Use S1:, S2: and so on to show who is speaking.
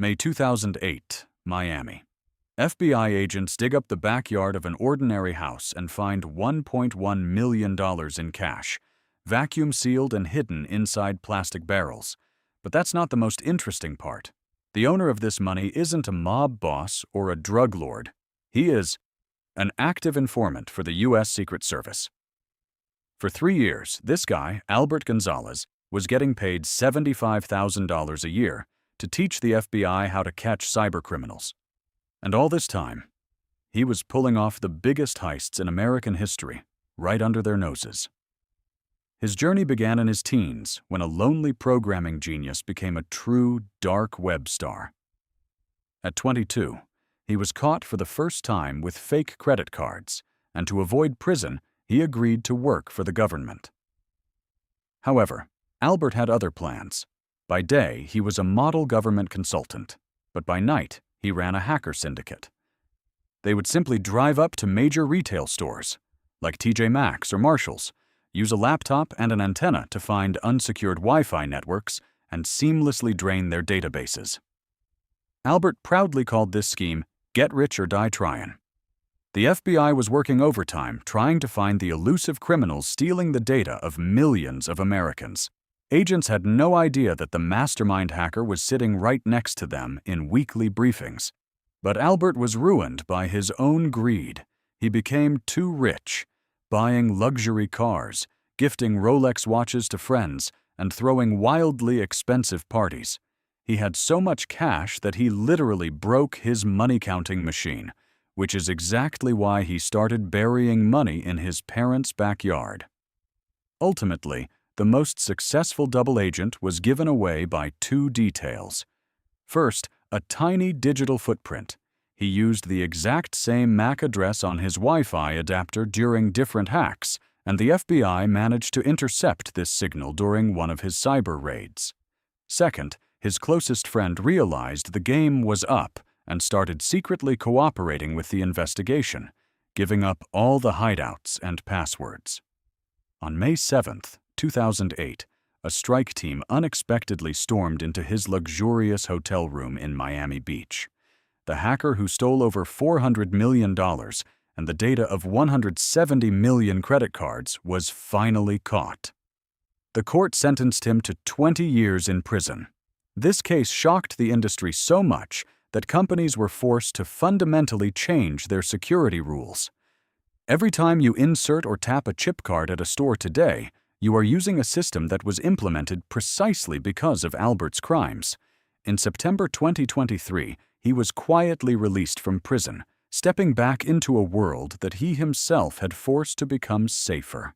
S1: May 2008, Miami. FBI agents dig up the backyard of an ordinary house and find $1.1 million in cash, vacuum-sealed and hidden inside plastic barrels. But that's not the most interesting part. The owner of this money isn't a mob boss or a drug lord. He is an active informant for the U.S. Secret Service. For 3 years, this guy, Albert Gonzalez, was getting paid $75,000 a year to teach the FBI how to catch cybercriminals. And all this time, he was pulling off the biggest heists in American history, right under their noses. His journey began in his teens when a lonely programming genius became a true dark web star. At 22, he was caught for the first time with fake credit cards, and to avoid prison, he agreed to work for the government. However, Albert had other plans. By day, he was a model government consultant, but by night, he ran a hacker syndicate. They would simply drive up to major retail stores, like TJ Maxx or Marshall's, use a laptop and an antenna to find unsecured Wi-Fi networks, and seamlessly drain their databases. Albert proudly called this scheme, "Get rich or die tryin'." The FBI was working overtime trying to find the elusive criminals stealing the data of millions of Americans. Agents had no idea that the mastermind hacker was sitting right next to them in weekly briefings. But Albert was ruined by his own greed. He became too rich, buying luxury cars, gifting Rolex watches to friends, and throwing wildly expensive parties. He had so much cash that he literally broke his money-counting machine, which is exactly why he started burying money in his parents' backyard. Ultimately, the most successful double agent was given away by 2 details. First, a tiny digital footprint. He used the exact same MAC address on his Wi-Fi adapter during different hacks, and the FBI managed to intercept this signal during one of his cyber raids. Second, his closest friend realized the game was up and started secretly cooperating with the investigation, giving up all the hideouts and passwords. On May 7, 2008, a strike team unexpectedly stormed into his luxurious hotel room in Miami Beach. The hacker who stole over $400 million and the data of 170 million credit cards was finally caught. The court sentenced him to 20 years in prison. This case shocked the industry so much that companies were forced to fundamentally change their security rules. Every time you insert or tap a chip card at a store today, you are using a system that was implemented precisely because of Albert's crimes. In September 2023, he was quietly released from prison, stepping back into a world that he himself had forced to become safer.